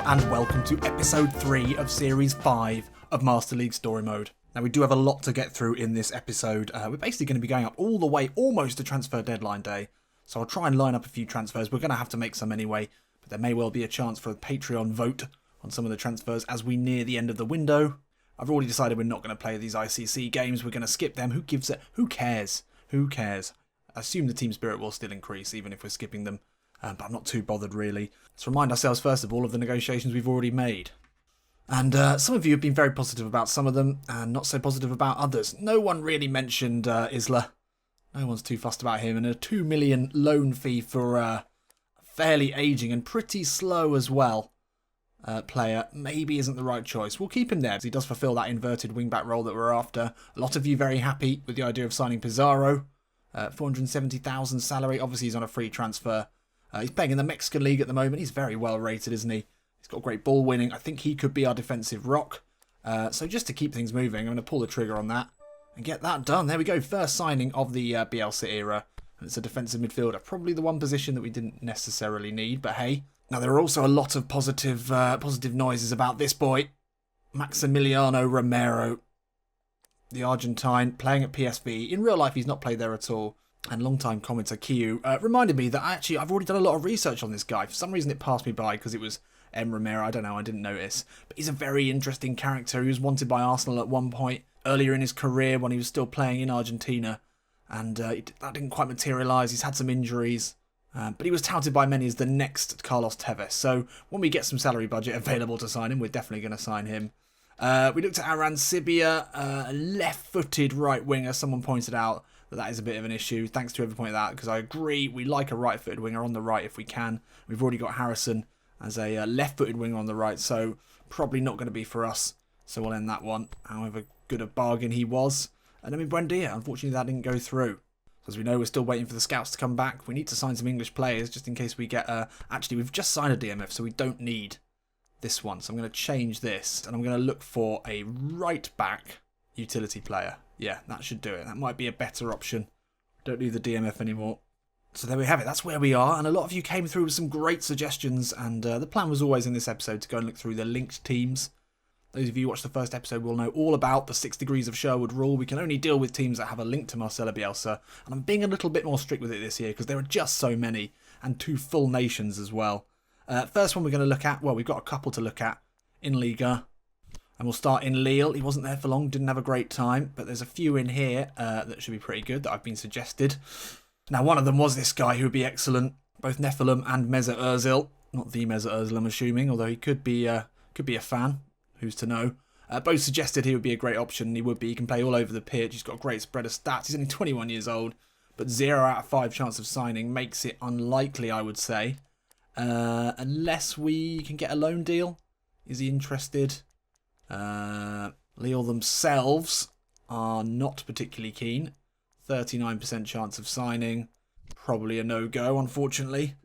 and welcome to episode 3 of series 5 of Master League Story Mode. Now we do have a lot to get through in this episode. We're basically going to be going up all the way almost to transfer deadline day, so I'll try and line up a few transfers. We're going to have to make some anyway, but there may well be a chance for a Patreon vote on some of the transfers as we near the end of the window. I've already decided we're not going to play these ICC games. We're going to skip them. Who gives it? Who cares? Who cares? I assume the team spirit will still increase even if we're skipping them. But I'm not too bothered really. Let's remind ourselves first of all of the negotiations we've already made. And some of you have been very positive about some of them and not so positive about others. No one really mentioned Isla. No one's too fussed about him. And a 2 million loan fee for a fairly ageing and pretty slow as well player maybe isn't the right choice. We'll keep him there as he does fulfill that inverted wing-back role that we're after. A lot of you very happy with the idea of signing Pizarro. 470,000 salary. Obviously he's on a free transfer. He's playing in the Mexican League at the moment. He's very well rated, isn't he? He's got great ball winning. I think he could be our defensive rock. So just to keep things moving, I'm going to pull the trigger on that and get that done. There we go. First signing of the Bielsa era. And it's a defensive midfielder. Probably the one position that we didn't necessarily need, but hey. Now there are also a lot of positive noises about this boy. Maximiliano Romero. The Argentine playing at PSV. In real life, he's not played there at all. And long-time commenter Kiyu reminded me that I've already done a lot of research on this guy. For some reason it passed me by because it was M. Romero. I don't know, I didn't notice. But he's a very interesting character. He was wanted by Arsenal at one point earlier in his career when he was still playing in Argentina. And that didn't quite materialise. He's had some injuries. But he was touted by many as the next Carlos Tevez. So when we get some salary budget available to sign him, we're definitely going to sign him. We looked at Arancibia, a left-footed right winger. Someone pointed out that is a bit of an issue. Thanks to whoever pointed that out, because I agree. We like a right-footed winger on the right if we can. We've already got Harrison as a left-footed winger on the right, so probably not going to be for us. So we'll end that one. However good a bargain he was. And then Buendia, unfortunately that didn't go through. As we know, we're still waiting for the scouts to come back. We need to sign some English players just in case we get... Actually, we've just signed a DMF, so we don't need this one. So I'm going to change this, and I'm going to look for a right-back utility player. Yeah, that should do it. That might be a better option. Don't need the DMF anymore. So there we have it. That's where we are. And a lot of you came through with some great suggestions. And the plan was always in this episode to go and look through the linked teams. Those of you who watched the first episode will know all about the 6 degrees of Sherwood rule. We can only deal with teams that have a link to Marcelo Bielsa. And I'm being a little bit more strict with it this year because there are just so many. And 2 full nations as well. First one we're going to look at. Well, we've got a couple to look at in Liga. And we'll start in Lille. He wasn't there for long, didn't have a great time. But there's a few in here that should be pretty good that I've been suggested. Now, one of them was this guy who would be excellent. Both Nephilim and Mesut Ozil. Not the Mesut Ozil, I'm assuming. Although he could be a fan. Who's to know? Both suggested he would be a great option. And he would be. He can play all over the pitch. He's got a great spread of stats. He's only 21 years old. But 0 out of 5 chance of signing makes it unlikely, I would say. Unless we can get a loan deal. Is he interested? Lille themselves are not particularly keen. 39% chance of signing. Probably a no-go, unfortunately.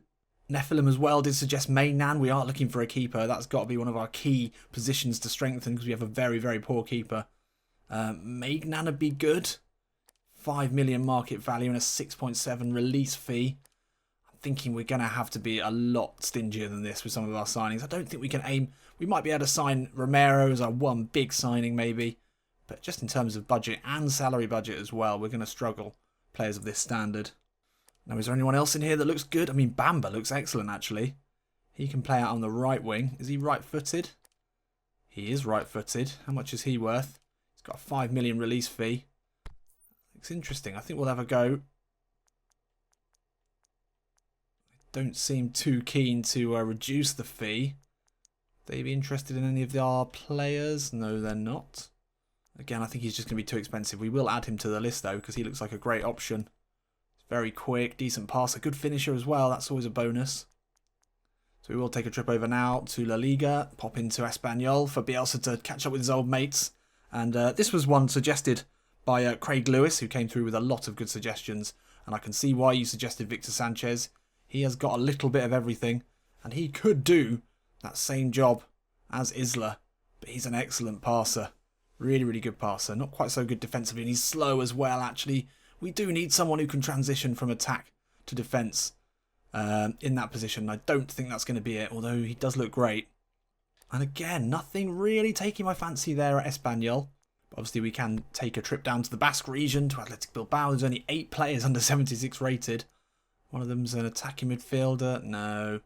Nephilim as well did suggest Mainan. We are looking for a keeper. That's got to be one of our key positions to strengthen because we have a very, very poor keeper. Mainan would be good. 5 million market value and a 6.7 release fee. I'm thinking we're going to have to be a lot stingier than this with some of our signings. I don't think we can aim... We might be able to sign Romero as our one big signing maybe. But just in terms of budget and salary budget as well, we're going to struggle. Players of this standard. Now, is there anyone else in here that looks good? I mean, Bamba looks excellent, actually. He can play out on the right wing. Is he right-footed? He is right-footed. How much is he worth? He's got a 5 million release fee. Looks interesting. I think we'll have a go. Don't seem too keen to reduce the fee. They be interested in any of our players? No, they're not. Again, I think he's just going to be too expensive. We will add him to the list, though, because he looks like a great option. Very quick, decent passer, good finisher as well. That's always a bonus. So we will take a trip over now to La Liga, pop into Espanyol for Bielsa to catch up with his old mates. And this was one suggested by Craig Lewis, who came through with a lot of good suggestions. And I can see why you suggested Victor Sanchez. He has got a little bit of everything, and he could do that same job as Isla. But he's an excellent passer. Really, really good passer. Not quite so good defensively, and he's slow as well, actually. We do need someone who can transition from attack to defence in that position. I don't think that's going to be it, although he does look great. And again, nothing really taking my fancy there at Espanyol. Obviously, we can take a trip down to the Basque region, to Athletic Bilbao. There's only 8 players under 76 rated. One of them's an attacking midfielder. No,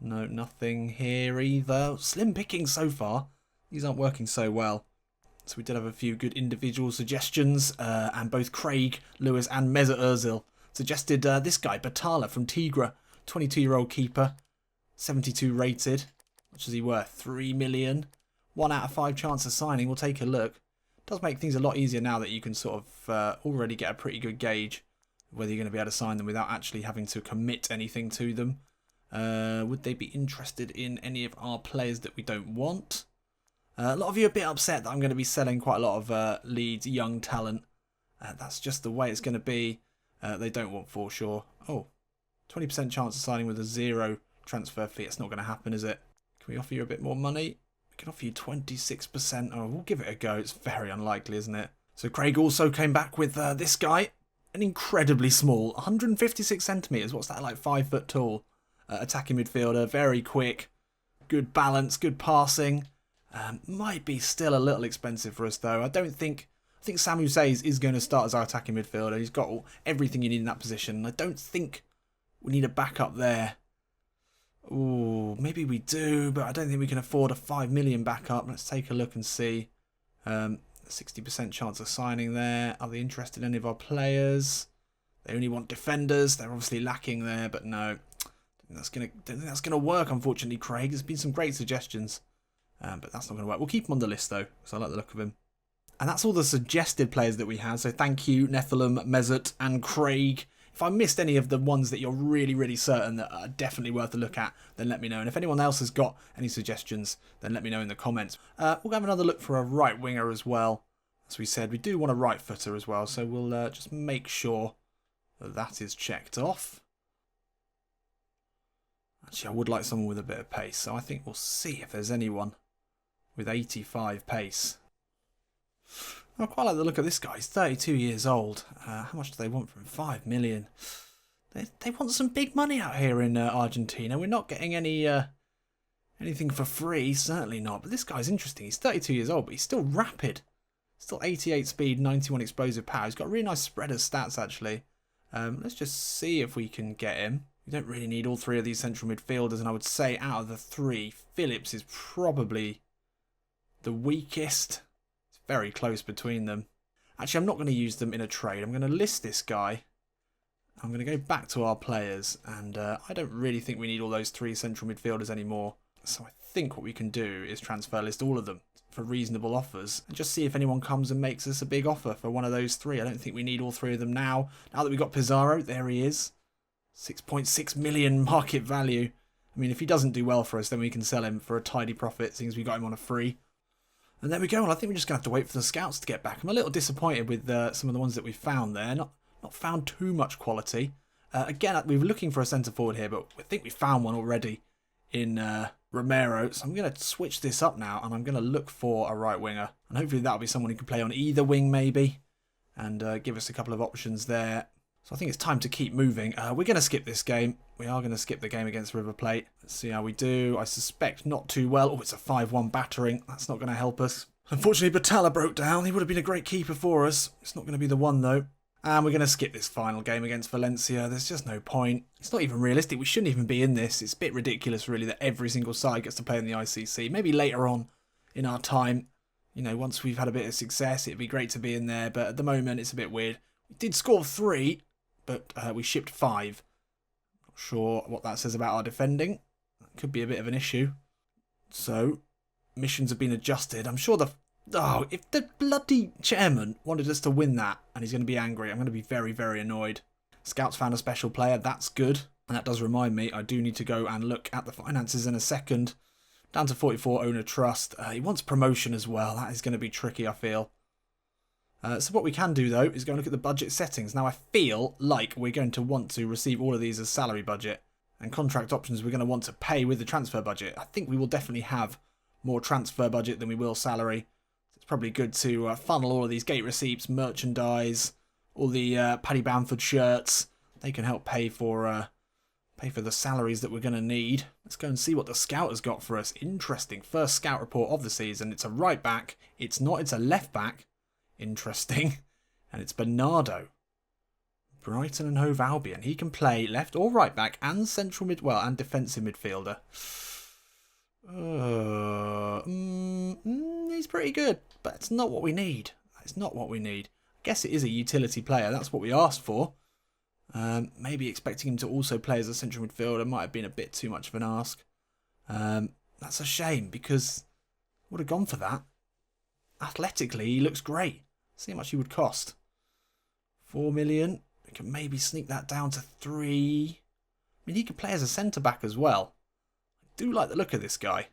nothing here either. Slim picking so far. These aren't working so well. So we did have a few good individual suggestions. And both Craig, Lewis and Mesut Ozil suggested this guy, Batala from Tigre. 22-year-old keeper. 72 rated. Much is he worth? 3 million. 1 out of 5 chance of signing. We'll take a look. Does make things a lot easier now that you can sort of already get a pretty good gauge of whether you're going to be able to sign them without actually having to commit anything to them. Would they be interested in any of our players that we don't want? A lot of you are a bit upset that I'm going to be selling quite a lot of Leeds young talent. That's just the way it's going to be. They don't want Forshaw. Oh, 20% chance of signing with a 0 transfer fee. It's not going to happen, is it? Can we offer you a bit more money? We can offer you 26%. Oh, we'll give it a go. It's very unlikely, isn't it? So Craig also came back with this guy. An incredibly small, 156 centimetres. What's that, like 5 foot tall? Attacking midfielder, very quick. Good balance, good passing. Might be still a little expensive for us, though. I think Samu Says is going to start as our attacking midfielder. He's got everything you need in that position. I don't think we need a backup there. Ooh, maybe we do, but I don't think we can afford a 5 million backup. Let's take a look and see. 60% chance of signing there. Are they interested in any of our players? They only want defenders. They're obviously lacking there, but no. Don't think that's gonna work, unfortunately, Craig. There's been some great suggestions, but that's not going to work. We'll keep him on the list, though, because I like the look of him. And that's all the suggested players that we had. So thank you, Nephilim, Mesut, and Craig. If I missed any of the ones that you're really, really certain that are definitely worth a look at, then let me know. And if anyone else has got any suggestions, then let me know in the comments. We'll have another look for a right winger as well. As we said, we do want a right footer as well. So we'll just make sure that that is checked off. Actually, I would like someone with a bit of pace. So I think we'll see if there's anyone with 85 pace. I quite like the look of this guy. He's 32 years old. How much do they want from him? 5 million. They want some big money out here in Argentina. We're not getting anything for free. Certainly not. But this guy's interesting. He's 32 years old, but he's still rapid. Still 88 speed, 91 explosive power. He's got a really nice spread of stats, actually. Let's just see if we can get him. We don't really need all 3 of these central midfielders. And I would say out of the 3, Phillips is probably the weakest. Very close between them. Actually, I'm not going to use them in a trade. I'm going to list this guy. I'm going to go back to our players. And I don't really think we need all those 3 central midfielders anymore. So I think what we can do is transfer list all of them for reasonable offers. And just see if anyone comes and makes us a big offer for one of those 3. I don't think we need all 3 of them now. Now that we've got Pizarro, there he is. 6.6 million market value. I mean, if he doesn't do well for us, then we can sell him for a tidy profit, seeing as we got him on a free. And there we go. Well, I think we're just going to have to wait for the scouts to get back. I'm a little disappointed with some of the ones that we found there. Not found too much quality. Again, we were looking for a centre forward here, but I think we found one already in Romero. So I'm going to switch this up now, and I'm going to look for a right winger. And hopefully that'll be someone who can play on either wing, maybe, and give us a couple of options there. So I think it's time to keep moving. We're going to skip this game. We are going to skip the game against River Plate. Let's see how we do. I suspect not too well. Oh, it's a 5-1 battering. That's not going to help us. Unfortunately, Batala broke down. He would have been a great keeper for us. It's not going to be the one, though. And we're going to skip this final game against Valencia. There's just no point. It's not even realistic. We shouldn't even be in this. It's a bit ridiculous, really, that every single side gets to play in the ICC. Maybe later on in our time, you know, once we've had a bit of success, it'd be great to be in there. But at the moment, it's a bit weird. We did score 3, but we shipped 5. Not sure what that says about our defending. That could be a bit of an issue. So, missions have been adjusted. I'm sure if the bloody chairman wanted us to win that, and he's going to be angry, I'm going to be very, very annoyed. Scouts found a special player. That's good. And that does remind me, I do need to go and look at the finances in a second. Down to 44 owner trust. He wants promotion as well. That is going to be tricky, I feel. So what we can do, though, is go and look at the budget settings. Now, I feel like we're going to want to receive all of these as salary budget. And contract options we're going to want to pay with the transfer budget. I think we will definitely have more transfer budget than we will salary. It's probably good to funnel all of these gate receipts, merchandise, all the Paddy Bamford shirts. They can help pay for Pay for the salaries that we're going to need. Let's go and see what the scout has got for us. Interesting. First scout report of the season. It's a right back. It's not. It's a left back. Interesting. And it's Bernardo. Brighton and Hove Albion. He can play left or right back and central mid. Well, and defensive midfielder. He's pretty good, but it's not what we need. It's not what we need. I guess it is a utility player. That's what we asked for. Maybe expecting him to also play as a central midfielder might have been a bit too much of an ask. That's a shame because I would have gone for that. Athletically, he looks great. See how much he would cost. 4 million. We can maybe sneak that down to 3. I mean, he could play as a centre-back as well. I do like the look of this guy.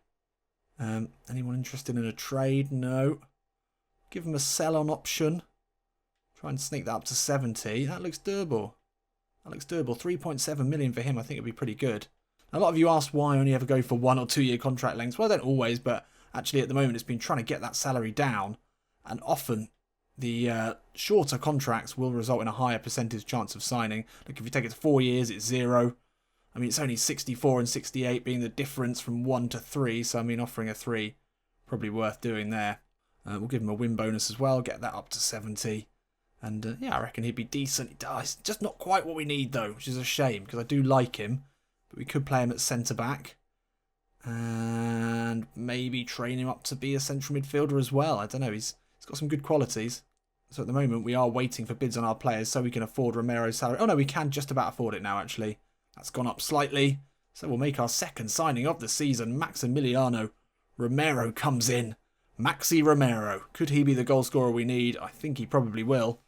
Anyone interested in a trade? No. Give him a sell-on option. Try and sneak that up to 70. That looks doable. 3.7 million for him, I think it'd be pretty good. A lot of you asked why I only ever go for 1 or 2 year contract lengths. Well, I don't always, but actually at the moment it's been trying to get that salary down. And often the shorter contracts will result in a higher percentage chance of signing. Like if you take it to 4 years, it's 0. I mean, it's only 64 and 68 being the difference from 1 to 3. So, I mean, offering a 3, probably worth doing there. We'll give him a win bonus as well, get that up to 70. And yeah, I reckon he'd be decent. It's just not quite what we need though, which is a shame because I do like him. But we could play him at centre-back. And maybe train him up to be a central midfielder as well. I don't know, he's got some good qualities. So at the moment we are waiting for bids on our players so we can afford Romero's salary. Oh no, we can just about afford it now actually. That's gone up slightly. So we'll make our second signing of the season. Maximiliano Romero comes in. Maxi Romero. Could he be the goal scorer we need? I think he probably will.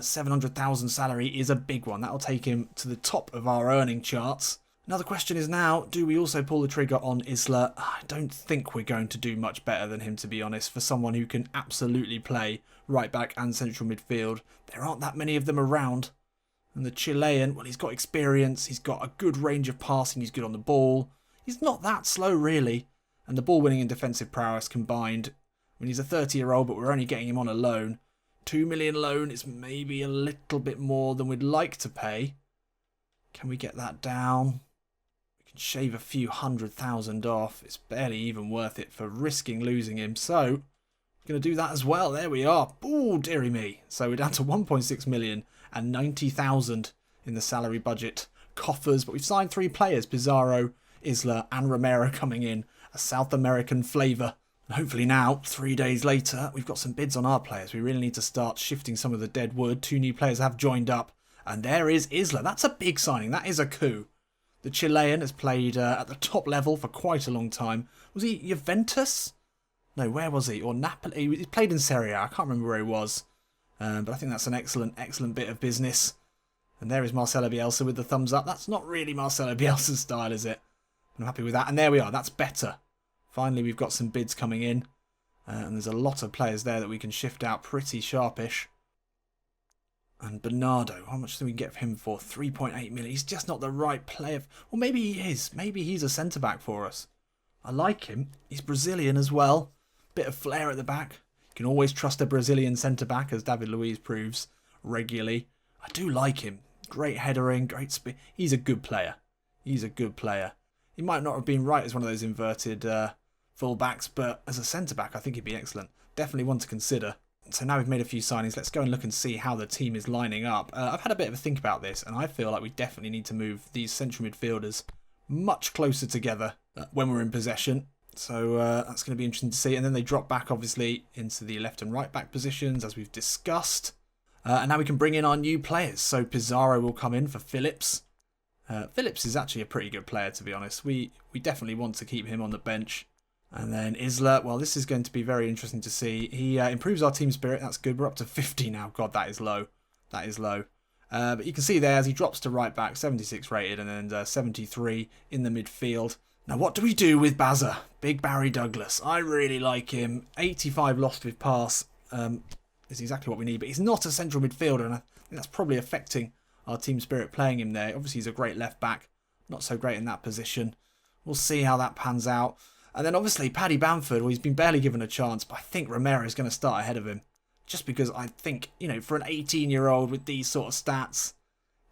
700,000 salary is a big one. That'll take him to the top of our earning charts. Now the question is now, do we also pull the trigger on Isla? I don't think we're going to do much better than him, to be honest, for someone who can absolutely play right back and central midfield. There aren't that many of them around. And the Chilean, well, he's got experience. He's got a good range of passing. He's good on the ball. He's not that slow, really. And the ball winning and defensive prowess combined. I mean, he's a 30-year-old, but we're only getting him on a loan. 2 million loan is maybe a little bit more than we'd like to pay. Can we get that down? We can shave a few 100,000 off. It's barely even worth it for risking losing him. So, we're going to do that as well. There we are. Oh, dearie me. So we're down to 1.6 million and 90,000 in the salary budget coffers. But we've signed 3 players. Pizarro, Isla and Romero coming in. A South American flavour. And hopefully now, 3 days later, we've got some bids on our players. We really need to start shifting some of the dead wood. 2 new players have joined up. And there is Isla. That's a big signing. That is a coup. The Chilean has played at the top level for quite a long time. Was he Juventus? No, where was he? Or Napoli? He played in Serie A. I can't remember where he was. But I think that's an excellent bit of business. And there is Marcelo Bielsa with the thumbs up. That's not really Marcelo Bielsa's style, is it? I'm happy with that. And there we are. That's better. Finally, we've got some bids coming in. And there's a lot of players there that we can shift out pretty sharpish. And Bernardo, how much do we get for him for? 3.8 million. He's just not the right player. Well, maybe he is. Maybe he's a centre-back for us. I like him. He's Brazilian as well. Bit of flair at the back. You can always trust a Brazilian centre-back, as David Luiz proves regularly. I do like him. Great headering, great speed. He's a good player. He's a good player. He might not have been right as one of those inverted full-backs, but as a centre-back, I think he'd be excellent. Definitely one to consider. So now we've made a few signings, let's go and look and see how the team is lining up. I've had a bit of a think about this, and I feel like we definitely need to move these central midfielders much closer together when we're in possession. So that's going to be interesting to see. And then they drop back, obviously, into the left and right back positions, as we've discussed. And now we can bring in our new players. So Pizarro will come in for Phillips. Phillips is actually a pretty good player, to be honest. We definitely want to keep him on the bench. And then Isla, well, this is going to be very interesting to see. He improves our team spirit. That's good. We're up to 50 now. God, that is low. That is low. But you can see there as he drops to right back, 76 rated, and then 73 in the midfield. Now, what do we do with Baza? Big Barry Douglas. I really like him. 85 lost with pass is exactly what we need. But he's not a central midfielder, and I think that's probably affecting our team spirit playing him there. Obviously, he's a great left back. Not so great in that position. We'll see how that pans out. And then obviously Paddy Bamford, well, he's been barely given a chance, but I think Romero is going to start ahead of him. Just because I think, you know, for an 18-year-old with these sort of stats,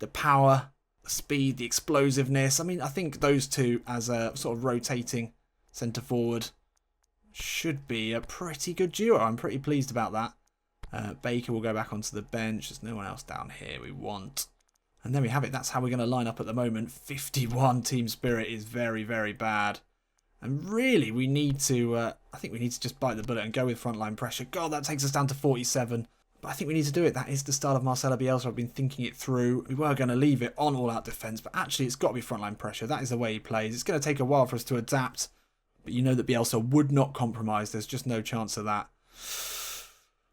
the power, The speed, the explosiveness. I mean, I think those two as a sort of rotating centre forward should be a pretty good duo. I'm pretty pleased about that. Baker will go back onto the bench. There's no one else down here we want. And there we have it. That's how we're going to line up at the moment. 51 team spirit is very, very bad. And really, we need to... I think we need to just bite the bullet and go with frontline pressure. God, that takes us down to 47. But I think we need to do it. That is the style of Marcelo Bielsa. I've been thinking it through. We were going to leave it on all-out defence. But actually, it's got to be frontline pressure. That is the way he plays. It's going to take a while for us to adapt. But you know that Bielsa would not compromise. There's just no chance of that.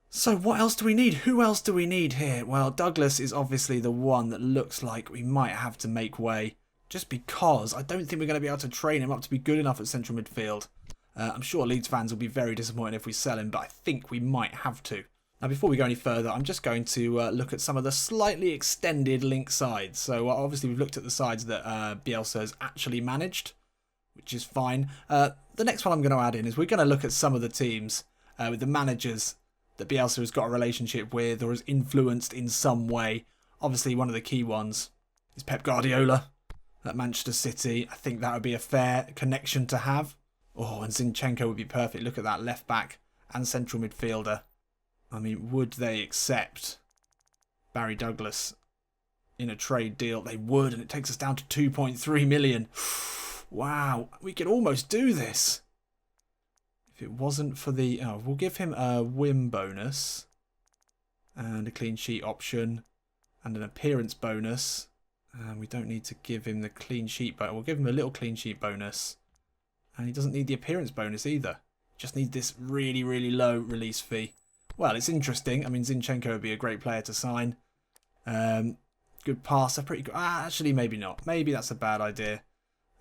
So what else do we need? Who else do we need here? Well, Douglas is obviously the one that looks like we might have to make way. Just because I don't think we're going to be able to train him up to be good enough at central midfield. I'm sure Leeds fans will be very disappointed if we sell him, but I think we might have to. Now, before we go any further, I'm just going to look at some of the slightly extended link sides. So obviously we've looked at the sides that Bielsa has actually managed, which is fine. The next one I'm going to add in is we're going to look at some of the teams with the managers that Bielsa has got a relationship with or has influenced in some way. Obviously, one of the key ones is Pep Guardiola at Manchester City. I think that would be a fair connection to have. Oh, and Zinchenko would be perfect. Look at that left back and central midfielder. I mean, would they accept Barry Douglas in a trade deal? They would, and it takes us down to 2.3 million. Wow, we could almost do this. If it wasn't for the... Oh, we'll give him a win bonus and a clean sheet option and an appearance bonus. And we don't need to give him the clean sheet, but we'll give him a little clean sheet bonus. And he doesn't need the appearance bonus either. Just need this really, really low release fee. Well, it's interesting. I mean, Zinchenko would be a great player to sign. Good passer, pretty good. Actually, maybe not. Maybe that's a bad idea.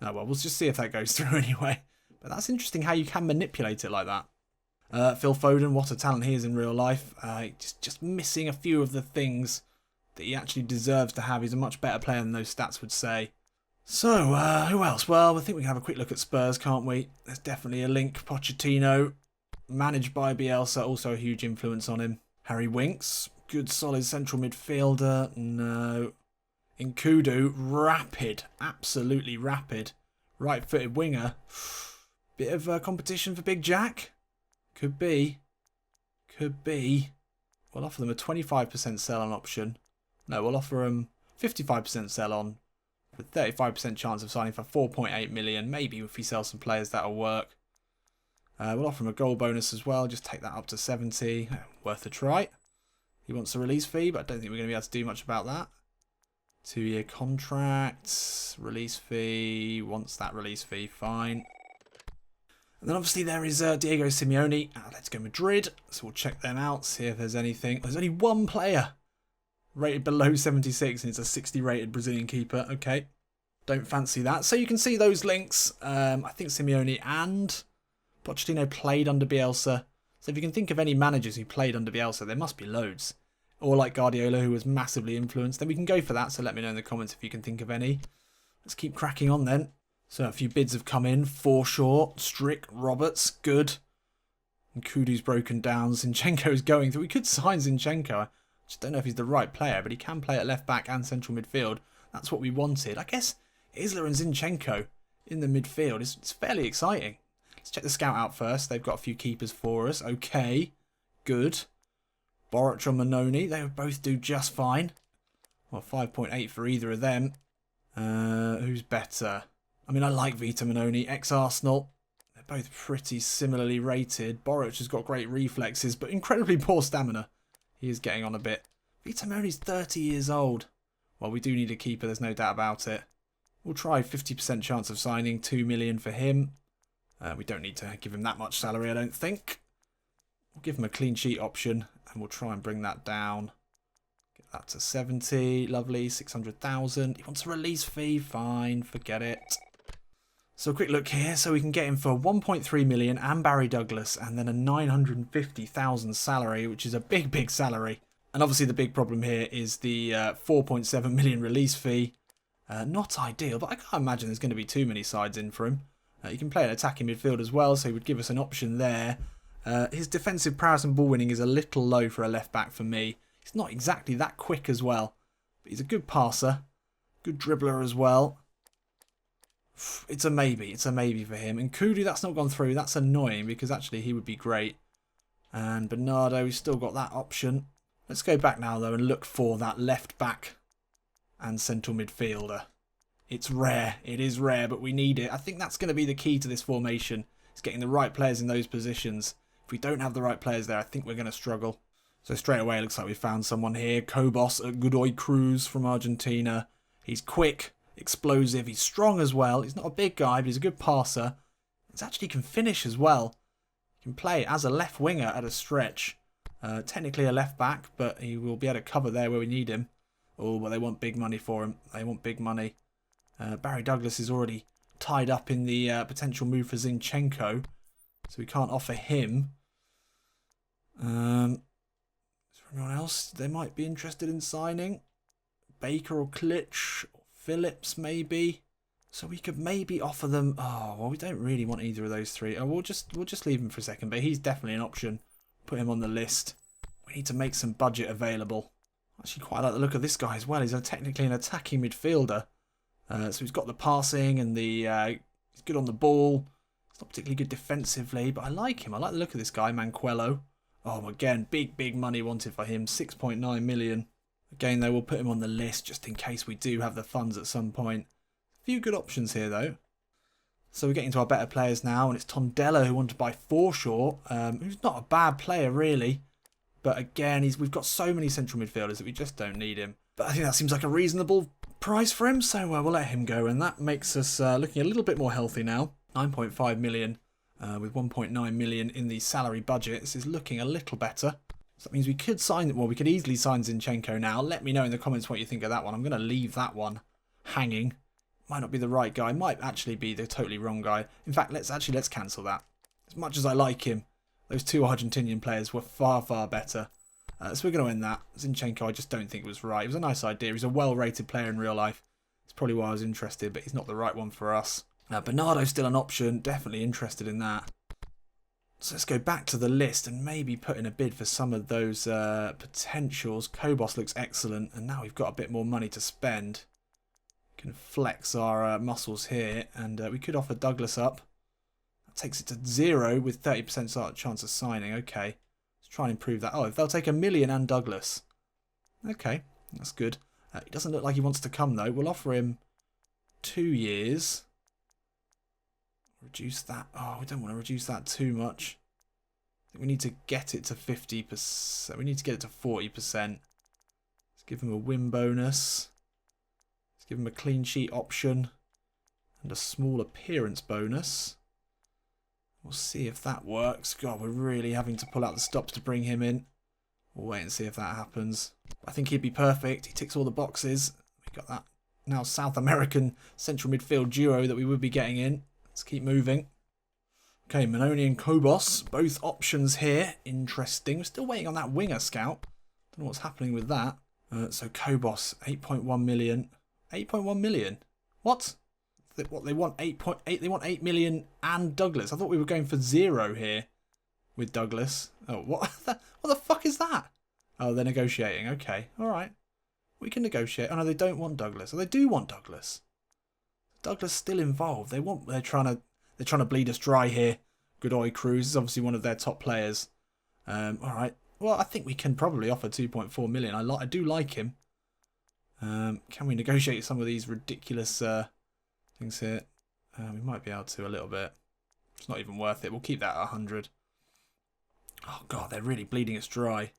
Oh, well, we'll just see if that goes through anyway. But that's interesting how you can manipulate it like that. Phil Foden, what a talent he is in real life. Just missing a few of the things that he actually deserves to have. He's a much better player than those stats would say. So, who else? Well, I think we can have a quick look at Spurs, can't we? There's definitely a link. Pochettino, managed by Bielsa, also a huge influence on him. Harry Winks, good solid central midfielder. No. Nkudu, rapid, absolutely rapid. Right-footed winger. Bit of competition for Big Jack. Could be. Could be. We'll offer them a 25% sell-on option. No, we'll offer them 55% sell-on with 35% chance of signing for 4.8 million. Maybe if we sell some players, that'll work. We'll offer him a goal bonus as well. Just take that up to 70. Worth a try. He wants a release fee, but I don't think we're going to be able to do much about that. 2-year contract. Release fee. Wants that release fee. Fine. And then obviously there is Diego Simeone. Let's go Madrid. So we'll check them out, see if there's anything. There's only one player rated below 76 and it's a 60 rated Brazilian keeper. Okay, don't fancy that. So you can see those links. I think Simeone and Pochettino played under Bielsa. So if you can think of any managers who played under Bielsa, there must be loads. Or like Guardiola, who was massively influenced. Then we can go for that. So let me know in the comments if you can think of any. Let's keep cracking on then. So a few bids have come in. Forshaw, Strick, Roberts, good. And Kudu's broken down. Zinchenko's going through. We could sign Zinchenko. I just don't know if he's the right player, but he can play at left back and central midfield. That's what we wanted. I guess Isla and Zinchenko in the midfield is fairly exciting. Let's check the scout out first. They've got a few keepers for us. Okay, good. Boric or Manoni, they would both do just fine. Well, 5.8 for either of them. Who's better? I mean, I like Vita Manoni, ex-Arsenal. They're both pretty similarly rated. Boric has got great reflexes, but incredibly poor stamina. He is getting on a bit. Vita Manoni's 30 years old. Well, we do need a keeper, there's no doubt about it. We'll try 50% chance of signing, 2 million for him. We don't need to give him that much salary, I don't think. We'll give him a clean sheet option, and we'll try and bring that down. Get that to 70, lovely, 600,000. He wants a release fee, fine, forget it. So a quick look here, so we can get him for 1.3 million and Barry Douglas, and then a 950,000 salary, which is a big, big salary. And obviously the big problem here is the 4.7 million release fee. Not ideal, but I can't imagine there's going to be too many sides in for him. He can play an attacking midfield as well, so he would give us an option there. His defensive prowess and ball winning is a little low for a left back for me. He's not exactly that quick as well, but he's a good passer. Good dribbler as well. It's a maybe. It's a maybe for him. And Kudu, that's not gone through. That's annoying because actually he would be great. And Bernardo, he's still got that option. Let's go back now, though, and look for that left back and central midfielder. It's rare. It is rare, but we need it. I think that's going to be the key to this formation. It's getting the right players in those positions. If we don't have the right players there, I think we're going to struggle. So straight away, it looks like we found someone here. Cobos at Godoy Cruz from Argentina. He's quick, explosive. He's strong as well. He's not a big guy, but he's a good passer. He actually can finish as well. He can play as a left winger at a stretch. Technically a left back, but he will be able to cover there where we need him. Oh, but they want big money for him. They want big money. Barry Douglas is already tied up in the potential move for Zinchenko, so we can't offer him. Is there anyone else they might be interested in signing? Baker or Klitsch or Phillips maybe. So we could maybe offer them. Oh well, we don't really want either of those three. Oh, we'll just leave him for a second. But he's definitely an option. Put him on the list. We need to make some budget available. Actually, quite like the look of this guy as well. He's technically an attacking midfielder. So he's got the passing and the he's good on the ball. He's not particularly good defensively, but I like him. I like the look of this guy, Manquello. Oh, again, big money wanted for him. 6.9 million. Again, though, we'll put him on the list just in case we do have the funds at some point. A few good options here, though. So we're getting to our better players now, and it's Tondela who wanted to buy Forshaw, who's not a bad player, really. But again, we've got so many central midfielders that we just don't need him. But I think that seems like a reasonable price for him, so we'll let him go. And that makes us looking a little bit more healthy now. 9.5 million with 1.9 million in the salary budget. This is looking a little better. So that means we could sign, well, we could easily sign Zinchenko now. Let me know in the comments what you think of that one. I'm going to leave that one hanging. Might not be the right guy. Might actually be the totally wrong guy. In fact, let's cancel that. As much as I like him, those two Argentinian players were far better. So we're going to end that. Zinchenko, I just don't think it was right. It was a nice idea. He's a well-rated player in real life. It's probably why I was interested, but he's not the right one for us. Bernardo's still an option. Definitely interested in that. So let's go back to the list and maybe put in a bid for some of those potentials. Kobos looks excellent, and now we've got a bit more money to spend. We can flex our muscles here, and we could offer Douglas up. That takes it to 0 with 30% chance of signing. Okay, let's try and improve that. Oh, they'll take $1 million and Douglas. Okay, that's good. He doesn't look like he wants to come, though. We'll offer him 2 years. Reduce that. Oh, we don't want to reduce that too much. I think we need to get it to 50%. We need to get it to 40%. Let's give him a win bonus. Let's give him a clean sheet option. And a small appearance bonus. We'll see if that works. God, we're really having to pull out the stops to bring him in. We'll wait and see if that happens. I think he'd be perfect. He ticks all the boxes. We got that now South American central midfield duo that we would be getting in. Let's keep moving. Okay, Manoni and Kobos, both options here. Interesting. We're still waiting on that winger scout. Don't know what's happening with that. So Kobos, 8.1 million. 8.1 million? What? What, they want 8.8? They want 8 million and Douglas. I thought we were going for 0 here with Douglas. Oh, what the fuck is that? Oh, they're negotiating. Okay, all right. We can negotiate. Oh no, they don't want Douglas. Oh, they do want Douglas. Douglas still involved. They're trying to bleed us dry here. Godoy Cruz is obviously one of their top players. All right. Well, I think we can probably offer 2.4 million. I do like him. Can we negotiate some of these ridiculous things here? We might be able to a little bit. It's not even worth it. We'll keep that at 100. Oh god, they're really bleeding us dry.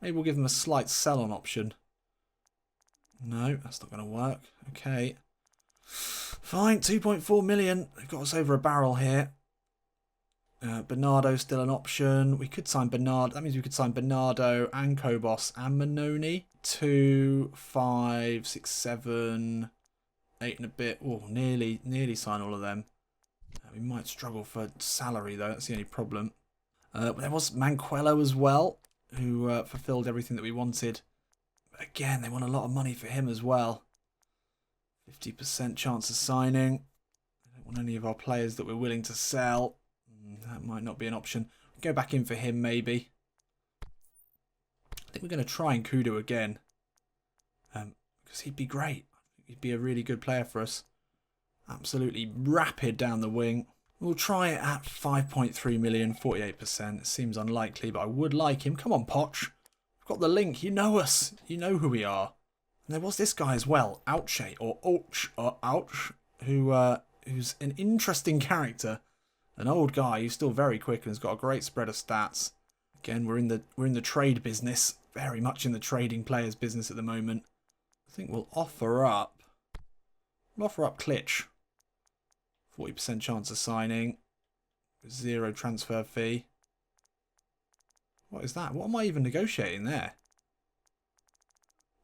Maybe we'll give them a slight sell-on option. No, that's not going to work. Okay. Fine, 2.4 million. They've got us over a barrel here. Bernardo's still an option. We could sign Bernardo. That means we could sign Bernardo and Kobos and Manoni. 2, 5, 6, 7, 8 and a bit. Oh, nearly sign all of them. We might struggle for salary though. That's the only problem. But there was Manquello as well, who fulfilled everything that we wanted. But again, they want a lot of money for him as well. 50% chance of signing. I don't want any of our players that we're willing to sell. That might not be an option. Go back in for him maybe. I think we're going to try and Kudo again. Because he'd be great. he'd be a really good player for us. Absolutely rapid down the wing. We'll try it at 5.3 million, 48%. It seems unlikely, but I would like him. Come on, Poch. We've got the link. You know us. You know who we are. And there was this guy as well, Ouche, or Ouch, who's an interesting character. An old guy who's still very quick and has got a great spread of stats. Again, we're in the trade business, very much in the trading players business at the moment. I think we'll offer up Klitsch. 40% chance of signing. 0 transfer fee. What is that? What am I even negotiating there?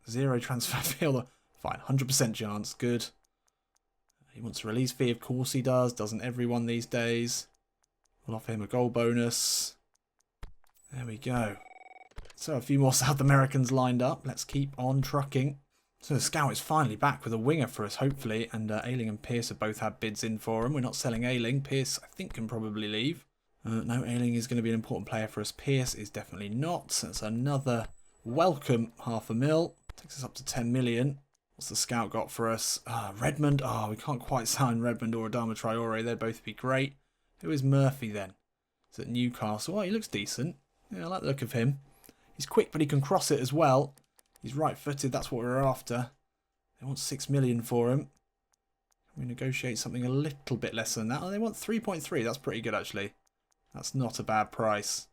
0 transfer fee. Fine, 100% chance. Good. He wants a release fee. Of course he does. Doesn't everyone these days? We'll offer him a goal bonus. There we go. So a few more South Americans lined up. Let's keep on trucking. So the scout is finally back with a winger for us, hopefully. And Ayling and Pierce have both had bids in for him. We're not selling Ayling. Pierce, I think, can probably leave. No, Ayling is going to be an important player for us. Pierce is definitely not. So that's another welcome $500,000. Takes us up to 10 million. What's the scout got for us? Redmond. Oh, we can't quite sign Redmond or Adama Traore. They'd both be great. Who is Murphy then? Is it Newcastle? Oh, he looks decent. Yeah, I like the look of him. He's quick, but he can cross it as well. He's right-footed. That's what we're after. They want 6 million for him. Can we negotiate something a little bit less than that? Oh, they want 3.3. That's pretty good, actually. That's not a bad price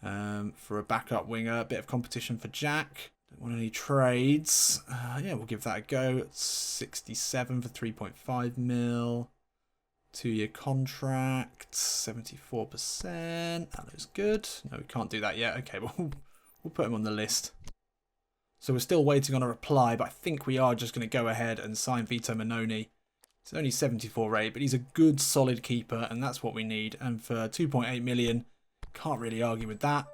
for a backup winger. A bit of competition for Jack. Don't want any trades. Yeah, we'll give that a go. It's 67 for 3.5 mil. 2-year contract. 74%. That looks good. No, we can't do that yet. Okay, well, we'll put him on the list. So we're still waiting on a reply, but I think we are just going to go ahead and sign Vito Manoni. It's only 74 rate, but he's a good, solid keeper, and that's what we need. And for 2.8 million, can't really argue with that.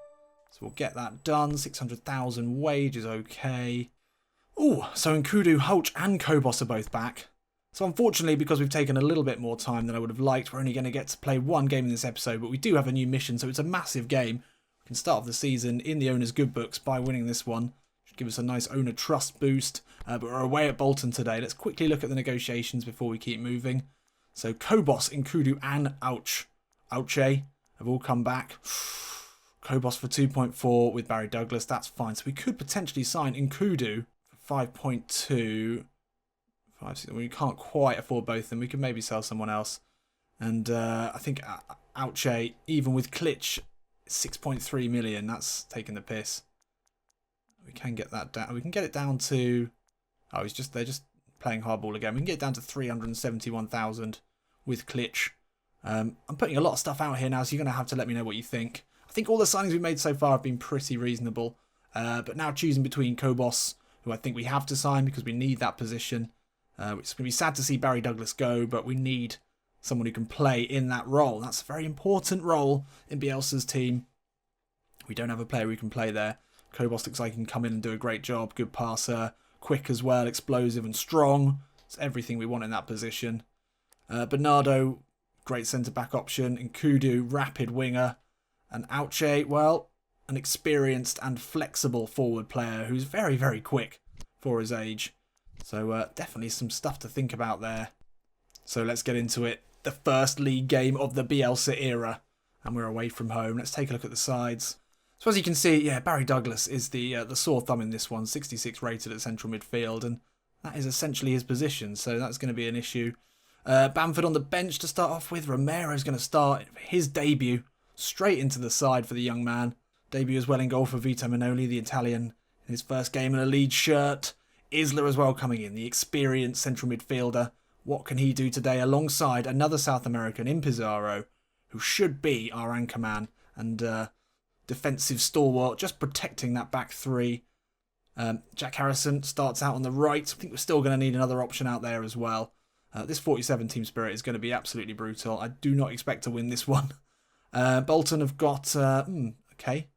So we'll get that done. 600,000 wage is okay. Oh, so Nkudu, Hulch, and Kobos are both back. So unfortunately, because we've taken a little bit more time than I would have liked, we're only going to get to play one game in this episode, but we do have a new mission, so it's a massive game. We can start off the season in the owner's good books by winning this one. Give us a nice owner trust boost, but we're away at Bolton today. Let's quickly look at the negotiations before we keep moving. So Kobos, Nkudu and Ouche have all come back. Kobos for 2.4 with Barry Douglas, that's fine. So we could potentially sign Nkudu for 5.2. We can't quite afford both of them. We could maybe sell someone else. And I think Ouche, even with Klitsch, 6.3 million. That's taking the piss. We can get that down. We can get it down to... Oh, they're just playing hardball again. We can get it down to 371,000 with Klitsch. I'm putting a lot of stuff out here now, so you're going to have to let me know what you think. I think all the signings we've made so far have been pretty reasonable. But now choosing between Kobos, who I think we have to sign because we need that position. It's going to be sad to see Barry Douglas go, but we need someone who can play in that role. That's a very important role in Bielsa's team. We don't have a player who can play there. Kobos looks like he can come in and do a great job. Good passer, quick as well, explosive and strong. It's everything we want in that position. Bernardo, great centre-back option. Nkudu, rapid winger. And Ouche, well, an experienced and flexible forward player who's very, very quick for his age. So definitely some stuff to think about there. So let's get into it. The first league game of the Bielsa era. And we're away from home. Let's take a look at the sides. So as you can see, yeah, Barry Douglas is the sore thumb in this one. 66 rated at central midfield. And that is essentially his position. So that's going to be an issue. Bamford on the bench to start off with. Romero's going to start his debut straight into the side for the young man. Debut as well in goal for Vito Manoli, the Italian, in his first game in a Leeds shirt. Isla as well coming in, the experienced central midfielder. What can he do today alongside another South American in Pizarro, who should be our anchor man and defensive stalwart, just protecting that back three. Jack Harrison starts out on the right. I think we're still going to need another option out there as well. This 47 team spirit is going to be absolutely brutal. I do not expect to win this one. Bolton have got, okay,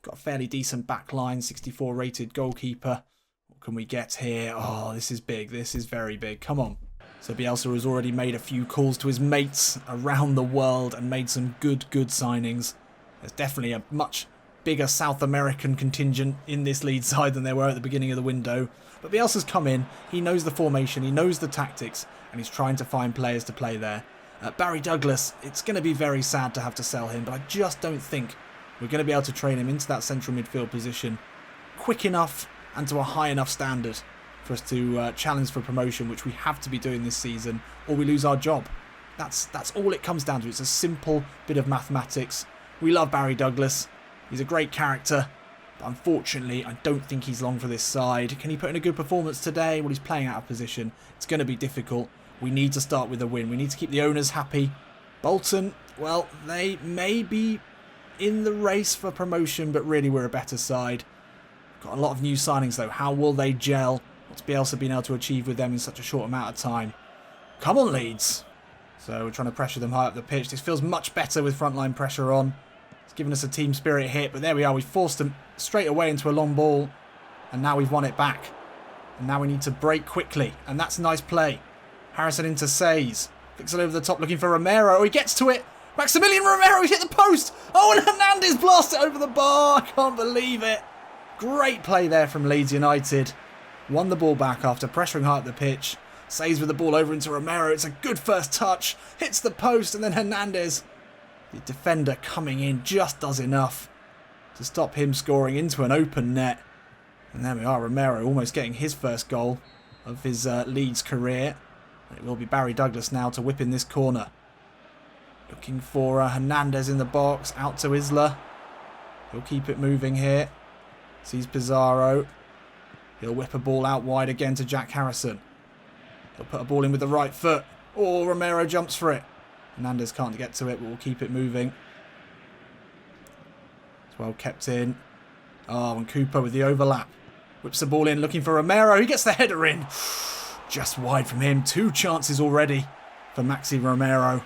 got a fairly decent back line, 64 rated goalkeeper. What can we get here? Oh, this is big. This is very big. Come on. So Bielsa has already made a few calls to his mates around the world and made some good signings. There's definitely a much bigger South American contingent in this Leeds side than there were at the beginning of the window. But Bielsa's come in, he knows the formation, he knows the tactics, and he's trying to find players to play there. Barry Douglas, it's going to be very sad to have to sell him, but I just don't think we're going to be able to train him into that central midfield position quick enough and to a high enough standard for us to challenge for promotion, which we have to be doing this season, or we lose our job. That's all it comes down to. It's a simple bit of mathematics. We love Barry Douglas. He's a great character. But unfortunately, I don't think he's long for this side. Can he put in a good performance today? Well, he's playing out of position. It's going to be difficult. We need to start with a win. We need to keep the owners happy. Bolton, well, they may be in the race for promotion, but really we're a better side. Got a lot of new signings, though. How will they gel? What's Bielsa been able to achieve with them in such a short amount of time? Come on, Leeds. So we're trying to pressure them high up the pitch. This feels much better with frontline pressure on. It's given us a team spirit hit, but there we are. We forced them straight away into a long ball, and now we've won it back. And now we need to break quickly, and that's a nice play. Harrison into Says. Flicks it over the top looking for Romero. Oh, he gets to it. Maximilian Romero, he hit the post. Oh, and Hernandez blasted it over the bar. I can't believe it. Great play there from Leeds United. Won the ball back after pressuring high up the pitch. Says with the ball over into Romero. It's a good first touch. Hits the post, and then Hernandez, the defender coming in, just does enough to stop him scoring into an open net. And there we are, Romero almost getting his first goal of his Leeds career. It will be Barry Douglas now to whip in this corner. Looking for Hernandez in the box. Out to Isla. He'll keep it moving here. Sees Pizarro. He'll whip a ball out wide again to Jack Harrison. He'll put a ball in with the right foot. Oh, Romero jumps for it. Hernandez can't get to it, but we'll keep it moving. It's well kept in. Oh, and Cooper with the overlap. Whips the ball in, looking for Romero. He gets the header in. Just wide from him. 2 chances already for Maxi Romero.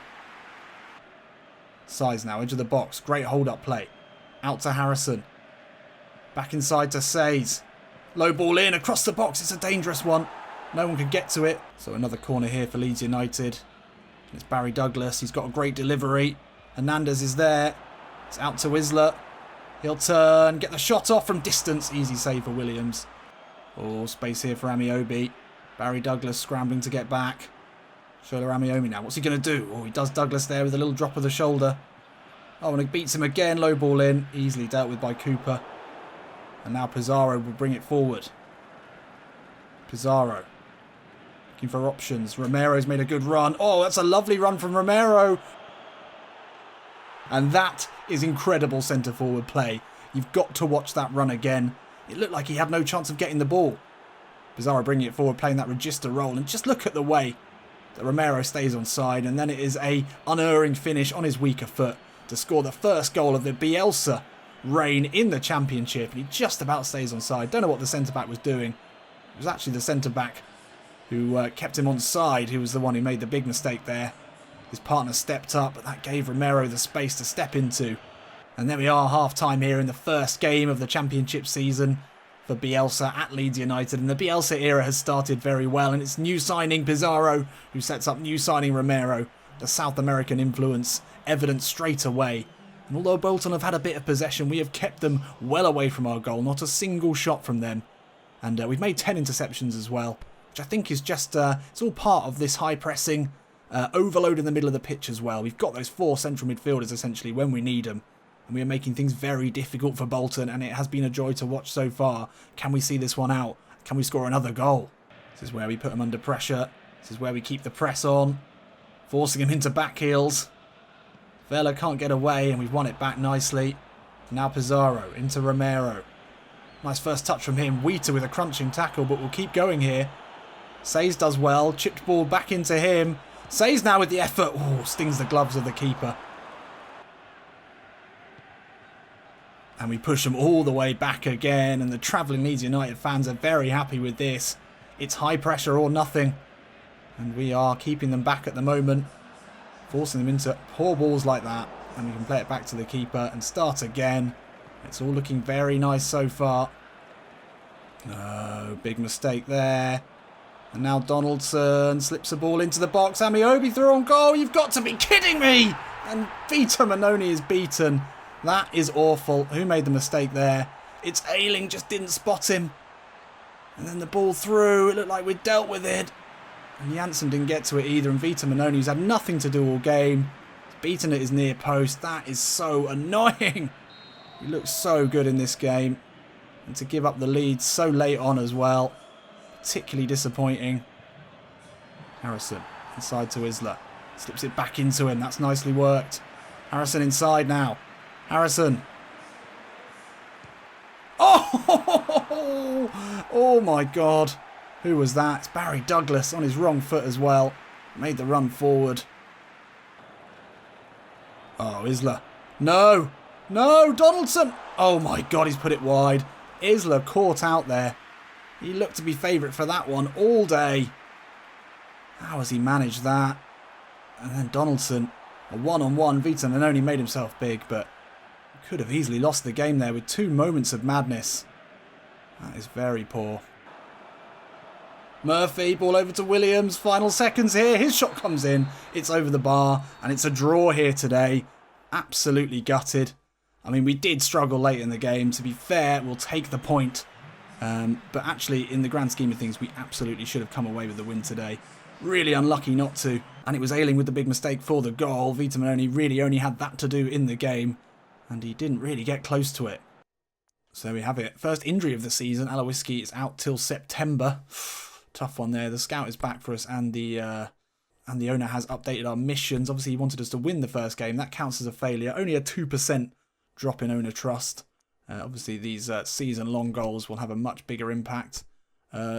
Size now, edge of the box. Great hold-up play. Out to Harrison. Back inside to Says. Low ball in, across the box. It's a dangerous one. No one can get to it. So another corner here for Leeds United. It's Barry Douglas. He's got a great delivery. Hernandez is there. It's out to Isla. He'll turn, get the shot off from distance. Easy save for Williams. Oh, space here for Amiobi. Barry Douglas scrambling to get back. Shola Amiobi now. What's he going to do? Oh, he does Douglas there with a little drop of the shoulder. Oh, and he beats him again. Low ball in. Easily dealt with by Cooper. And now Pizarro will bring it forward. Pizarro. Looking for options. Romero's made a good run. Oh, that's a lovely run from Romero. And that is incredible centre-forward play. You've got to watch that run again. It looked like he had no chance of getting the ball. Pizarro bringing it forward, playing that register role. And just look at the way that Romero stays on side. And then it is a unerring finish on his weaker foot to score the first goal of the Bielsa reign in the Championship. And he just about stays on side. Don't know what the centre-back was doing. It was actually the centre-back who kept him on side, who was the one who made the big mistake there. His partner stepped up, but that gave Romero the space to step into. And there we are, half-time here in the first game of the Championship season for Bielsa at Leeds United. And the Bielsa era has started very well. And it's new signing Pizarro, who sets up new signing Romero. The South American influence evident straight away. And although Bolton have had a bit of possession, we have kept them well away from our goal. Not a single shot from them. And we've made 10 interceptions as well, which I think is just, it's all part of this high pressing overload in the middle of the pitch as well. We've got those 4 central midfielders essentially when we need them. And we are making things very difficult for Bolton, and it has been a joy to watch so far. Can we see this one out? Can we score another goal? This is where we put them under pressure. This is where we keep the press on, forcing him into back heels. Vela can't get away, and we've won it back nicely. Now Pizarro into Romero. Nice first touch from him. Wheater with a crunching tackle, but we'll keep going here. Says does well. Chipped ball back into him. Says now with the effort. Oh, stings the gloves of the keeper. And we push them all the way back again. And the travelling Leeds United fans are very happy with this. It's high pressure or nothing. And we are keeping them back at the moment. Forcing them into poor balls like that. And we can play it back to the keeper and start again. It's all looking very nice so far. No, big mistake there. And now Donaldson slips a ball into the box. Amiobi through on goal. You've got to be kidding me! And Vito Manoni is beaten. That is awful. Who made the mistake there? It's Ayling, just didn't spot him. And then the ball through. It looked like we'd dealt with it. And Janssen didn't get to it either. And Vita Manoni, who's had nothing to do all game, he's beaten at his near post. That is so annoying. He looks so good in this game. And to give up the lead so late on as well, particularly disappointing. Harrison inside to Isla. Slips it back into him. That's nicely worked. Harrison inside now. Harrison. Oh! Oh my God. Who was that? It's Barry Douglas on his wrong foot as well. Made the run forward. Oh, Isla. No! No! Donaldson! Oh my God, he's put it wide. Isla caught out there. He looked to be favourite for that one all day. How has he managed that? And then Donaldson, a one-on-one. Vita Manoni made himself big, but could have easily lost the game there with 2 moments of madness. That is very poor. Murphy, ball over to Williams. Final seconds here. His shot comes in. It's over the bar, and it's a draw here today. Absolutely gutted. I mean, we did struggle late in the game. To be fair, we'll take the point. But actually, in the grand scheme of things, we absolutely should have come away with the win today. Really unlucky not to. And it was Ayling with the big mistake for the goal. Vita Manoni really only had that to do in the game. And he didn't really get close to it. So there we have it. First injury of the season. Alowiski is out till September. Tough one there. The scout is back for us, and the owner has updated our missions. Obviously, he wanted us to win the first game. That counts as a failure. Only a 2% drop in owner trust. Obviously, these season-long goals will have a much bigger impact.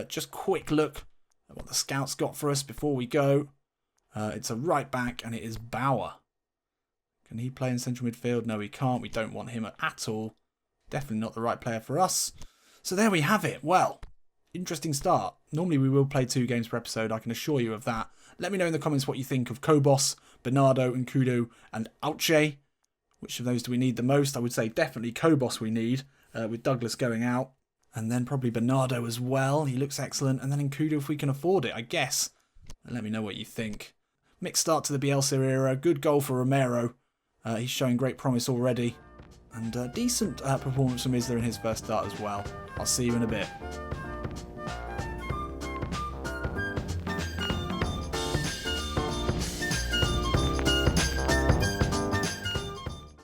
Just quick look at what the scouts got for us before we go. It's a right back, and it is Bauer. Can he play in central midfield? No, he can't. We don't want him at all. Definitely not the right player for us. So there we have it. Well, interesting start. Normally we will play 2 games per episode, I can assure you of that. Let me know in the comments what you think of Kobos, Bernardo, Nkudu and Auche. Which of those do we need the most? I would say definitely Kobos we need, with Douglas going out. And then probably Bernardo as well. He looks excellent. And then Nkudu if we can afford it, I guess. And let me know what you think. Mixed start to the Bielsa era. Good goal for Romero. He's showing great promise already. And decent performance from Isla in his first start as well. I'll see you in a bit.